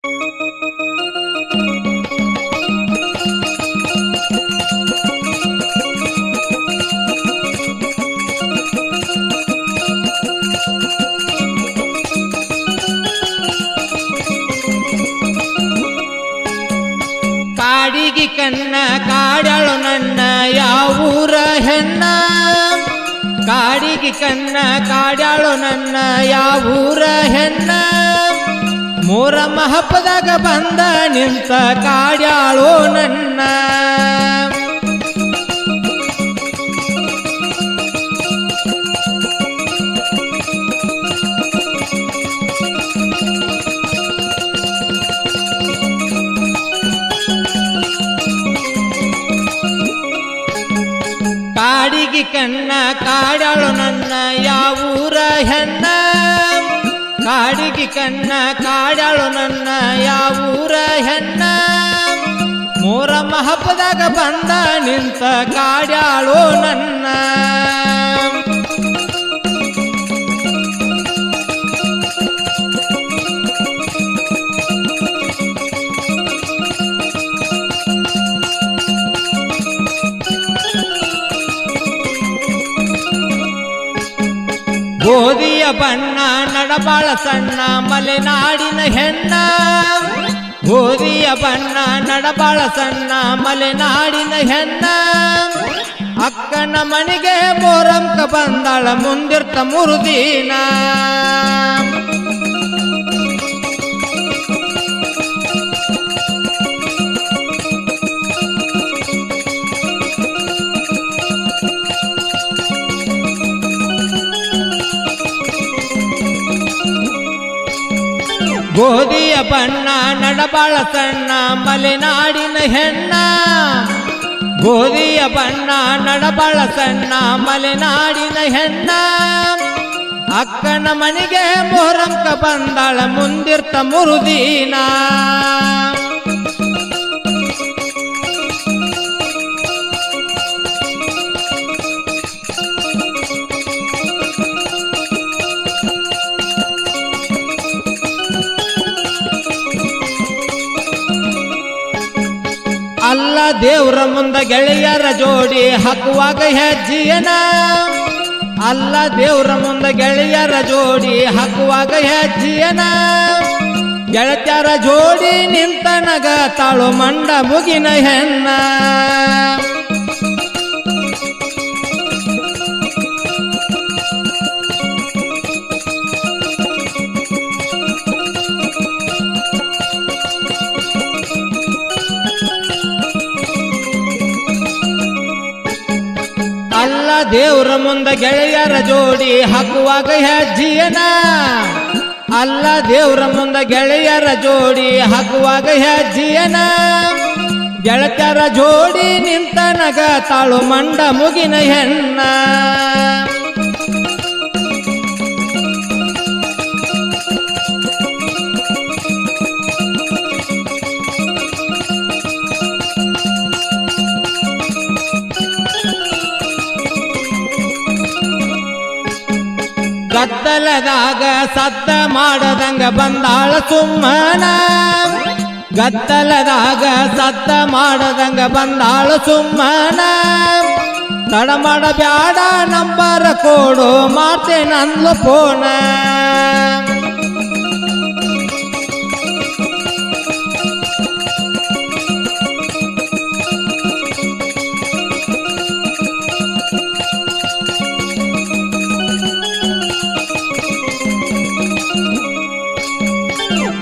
ಕಾಡಿಗೆ ಕಣ್ಣ ಕಾಡಳು ನನ್ನ ಯಾವೂರ ಹೆಣ್ಣ, ಕಾಡಿಗೆ ಕಣ್ಣ ಕಾಡಳು ನನ್ನ ಯಾವೂರ ಹೆಣ್ಣ, ಮೊಹರಂ ಹಬ್ಬದಾಗ ಬಂದ ನಿಂತ ಕಾಡ್ಯಾಳು ನನ್ನ. ಕಾಡಿಗೆ ಕಣ್ಣ ಕಾಡಳು ನನ್ನ ಯಾವೂರ ಹೆಣ್ಣ, ಕಾಡಿಗೆ ಕಣ್ಣ ಕಾಡಳು ನನ್ನ ಯಾವೂರ ಹೆಣ್ಣ, ಮೊಹರಂ ಹಬ್ಬದಾಗ ಬಂದ ನಿಂತ ಕಾಡ್ಯಾಳು ನನ್ನ. ಗೋಧಿಯ ಬಣ್ಣ ನಡಬಾಳ ಸಣ್ಣ ಮಲೆನಾಡಿನ ಹೆಣ್ಣ, ಗೋಧಿಯ ಬಣ್ಣ ನಡಬಾಳ ಸಣ್ಣ ಮಲೆನಾಡಿನ ಹೆಣ್ಣ, ಅಕ್ಕನ ಮನೆಗೆ ಮೊಹರಂಕ ಬಂದಾಳ ಮುಂದಿರ್ತ ಮುರುದಿನ. ಗೋಧಿಯ ಬಣ್ಣ ನಡಬಾಳ ಸಣ್ಣ ಮಲೆನಾಡಿನ ಹೆಣ್ಣ, ಗೋಧಿಯ ಬಣ್ಣ ನಡಬಾಳ ಸಣ್ಣ ಮಲೆನಾಡಿನ ಹೆಣ್ಣ, ಅಕ್ಕನ ಮನೆಗೆ ಮೊಹರಂಕ ಬಂದಾಳ ಮುಂದಿರ್ತ ಮುರುದಿನ. ಅಲ್ಲ ದೇವ್ರ ಮುಂದ ಗೆಳೆಯರ ಜೋಡಿ ಹಾಕುವಾಗ ಹೆಜ್ಜಿಯನ, ಅಲ್ಲ ದೇವ್ರ ಮುಂದ ಗೆಳೆಯರ ಜೋಡಿ ಹಾಕುವಾಗ ಹೆಜ್ಜಿಯನ, ಗೆಳತ್ಯರ ಜೋಡಿ ನಿಂತ ನಗ ತಾಳು ಮಂಡ ಮುಗಿನ ಹೆಣ್ಣ. ಅಲ್ಲ ದೇವ್ರ ಮುಂದ ಗೆಳೆಯರ ಜೋಡಿ ಹಾಕುವಾಗ ಹೆಜ್ಜಿಯನ, ಅಲ್ಲ ದೇವ್ರ ಮುಂದ ಗೆಳೆಯರ ಜೋಡಿ ಹಾಕುವಾಗ ಹೆಜ್ಜಿಯನ, ಗೆಳತ್ಯರ ಜೋಡಿ ನಿಂತ ನಗ ತಾಳು ಮಂಡ ಮುಗಿನ ಹೆಣ್ಣ. ಗದ್ದಲದಾಗ ಸದ್ದ ಮಾಡದಂಗ ಬಂದಾಳ ಸುಮ್ಮನ, ಗದ್ದಲದಾಗ ಸದ್ದ ಮಾಡದಂಗ ಬಂದಾಳ ಸುಮ್ಮನ, ತಡ ಮಾಡಬ್ಯಾಡ ನಂಬರ ಕೊಡು ಮಾಡ್ತೇನಂದ್ಲು ಫೋನ.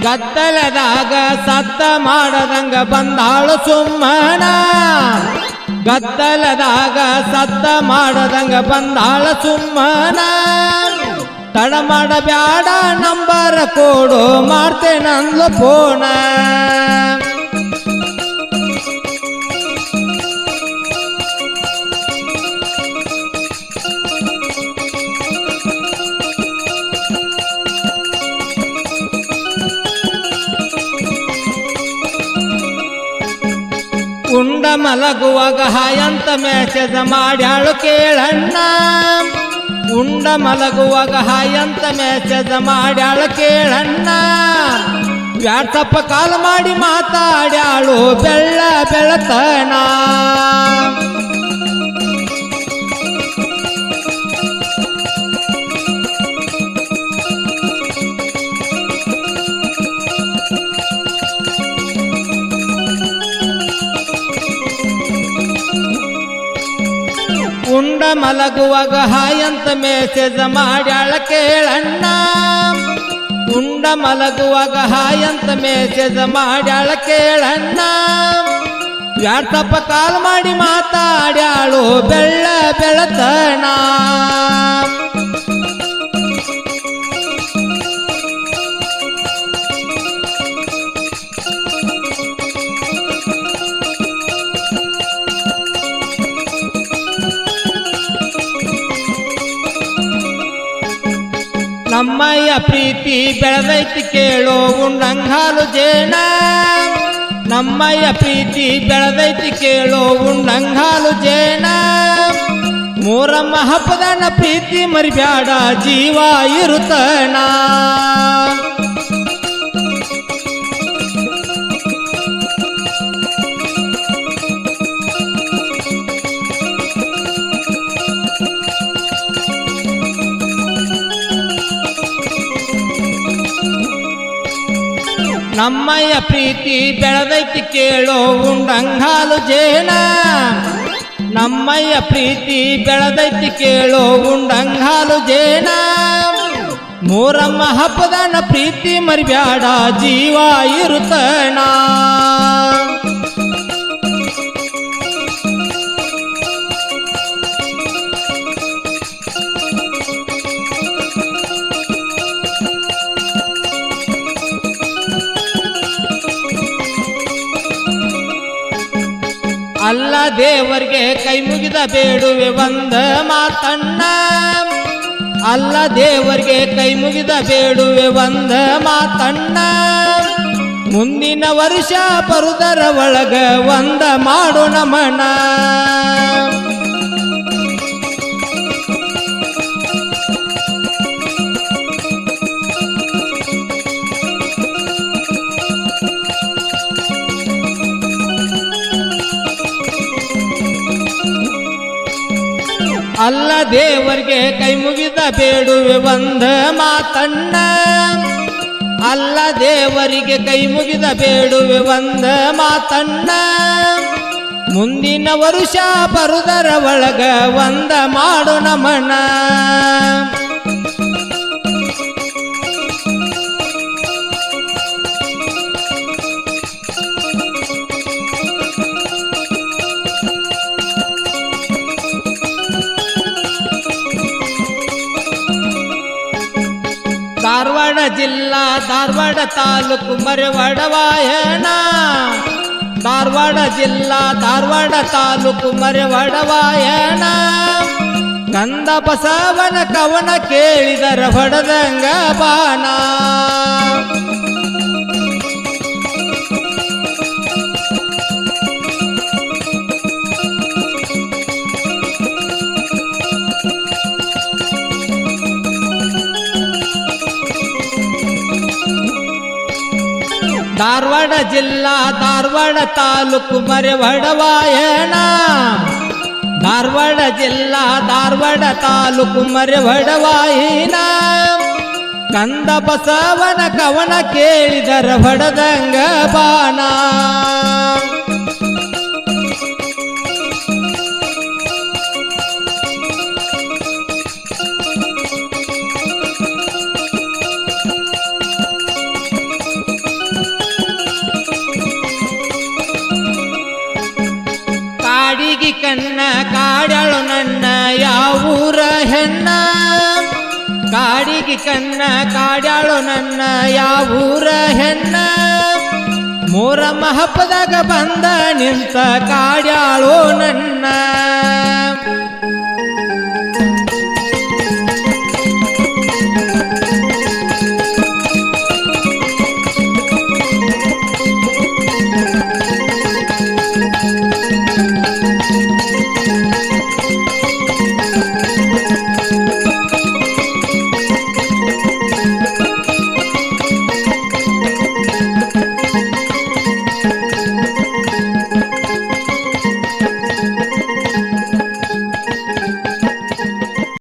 ಗದ್ದಲದಾಗ ಸದ್ದ ಮಾಡದಂಗ ಬಂದಾಳು ಸುಮ್ಮನ, ಗದ್ದಲದಾಗ ಸದ್ದ ಮಾಡದಂಗ ಬಂದಾಳ ಸುಮ್ಮನ, ತಡ ಮಾಡಬ್ಯಾಡ ನಂಬರ ಕೊಡು ಮಾಡ್ತೇನಂದ್ಲು ಫೋನ. ಉಂಡ ಮಲಗುವಾಗ ಹಾಯಂತ ಮೆಸೇಜ ಮಾಡ್ಯಾಳು ಕೇಳಣ್ಣ, ಉಂಡ ಮಲಗುವಾಗ ಹಾಯಂತ ಮೆಸೇಜ ಮಾಡ್ಯಾಳು ಕೇಳಣ್ಣ, ವ್ಯಾಟ್ಸಪ್ಪ ಕಾಲ್ ಮಾಡಿ ಮಾತಾಡ್ಯಾಳು ಬೆಳ್ಳ ಬೆಳತನ. ಉಂಡ ಮಲಗುವಾಗ ಹಾಯಂತ ಮೆಸೇಜ್ ಮಾಡ್ಯಾಳ ಕೇಳಣ್ಣ. ಉಂಡ ಮಲಗುವಾಗ ಹಾಯಂತ ಮೆಸೇಜ್ ಮಾಡ್ಯಾಳ ಕೇಳಣ್ಣ. ವ್ಯಾಟ್ಸಪ್ಪ ಕಾಲ್ ಮಾಡಿ ಮಾತಾಡ್ಯಾಳು ಬೆಳ್ಳ ಬೆಳತನ. ನಮ್ಮಯ್ಯ ಪ್ರೀತಿ ಬೆಳೆದೈತಿ ಕೇಳೋ ಉಂಡಂಗಾಲು ಜೇನ. ನಮ್ಮಯ್ಯ ಪ್ರೀತಿ ಬೆಳೆದೈತಿ ಕೇಳೋ ಉಂಡಂಗಾಲು ಜೇನ. ಮೂರಮ್ಮ ಹಬ್ಬದನ ಪ್ರೀತಿ ಮರಿಬ್ಯಾಡ ಜೀವ ಇರುತ್ತನ. ನಮ್ಮಯ್ಯ ಪ್ರೀತಿ ಬೆಳೆದೈತಿ ಕೇಳೋ ಉಂಡಂಗಾಲು ಜೇನ. ನಮ್ಮಯ್ಯ ಪ್ರೀತಿ ಬೆಳೆದೈತಿ ಕೇಳೋ ಉಂಡಂಗಾಲು ಜೇನ. ಮೂರಮ್ಮ ಹಬ್ಬದನ ಪ್ರೀತಿ ಮರಿಬ್ಯಾಡ ಜೀವ ಇರುತ್ತನ. ಅಲ್ಲ ದೇವರಿಗೆ ಕೈ ಮುಗಿದ ಬೇಡುವೆ ಒಂದ ಮಾತಣ್ಣ. ಅಲ್ಲ ದೇವರಿಗೆ ಕೈ ಮುಗಿದ ಬೇಡುವೆ ಒಂದ ಮಾತಣ್ಣ. ಮುಂದಿನ ವರ್ಷ ಬರುದರ ಒಳಗ ಒಂದ ಮಾಡು ನಮನ. ಅಲ್ಲ ದೇವರಿಗೆ ಕೈ ಮುಗಿದ ಬೇಡುವೆ ಒಂದ ಮಾತಣ್ಣ. ಅಲ್ಲ ದೇವರಿಗೆ ಕೈ ಮುಗಿದ ಬೇಡುವೆ ಒಂದ ಮಾತಣ್ಣ. ಮುಂದಿನ ವರುಷ ಬರುದರ ಒಳಗ ಒಂದ ಮಾಡು ನಮನ. ಧಾರವಾಡ ಜಿಲ್ಲಾ ಧಾರವಾಡ ತಾಲೂಕು ಮರವಾಡ ವಾಯನ. ಧಾರವಾಡ ಜಿಲ್ಲಾ ಧಾರವಾಡ ತಾಲೂಕು ಮರವಾಡ ವಾಯನ. ಕಂದ ಬಸವನ ಕವನ ಕೇಳಿದರ ಹೊಡೆದಂಗ ಬಾಣ. ಧಾರವಾಡ ಜಿಲ್ಲಾ ಧಾರವಾಡ ತಾಲೂಕು ಮರವಾಡ ವಾಯನ. ಧಾರವಾಡ ಜಿಲ್ಲಾ ಧಾರವಾಡ ತಾಲೂಕು ಮರವಾಡ ವಾಯನ. ಕಂದ ಬಸವನ ಕವನ ಕೇಳಿದರ ಹೊಡೆದಂಗ ಬಾಣ. ಕಾಡಿಗಿ ಕಣ್ಣ ಕಾಡ್ಯಾಳು ನನ್ನ ಯಾವೂರ ಹೆಣ್ಣ. ಕಾಡಿಗಿ ಕಣ್ಣ ಕಾಡ್ಯಾಳು ನನ್ನ ಯಾವೂರ ಹೆಣ್ಣ. ಮೂರಮ್ಮ ಹಬ್ಬದಾಗ ಬಂದ ನಿಂತ ಕಾಡ್ಯಾಳು ನನ್ನ.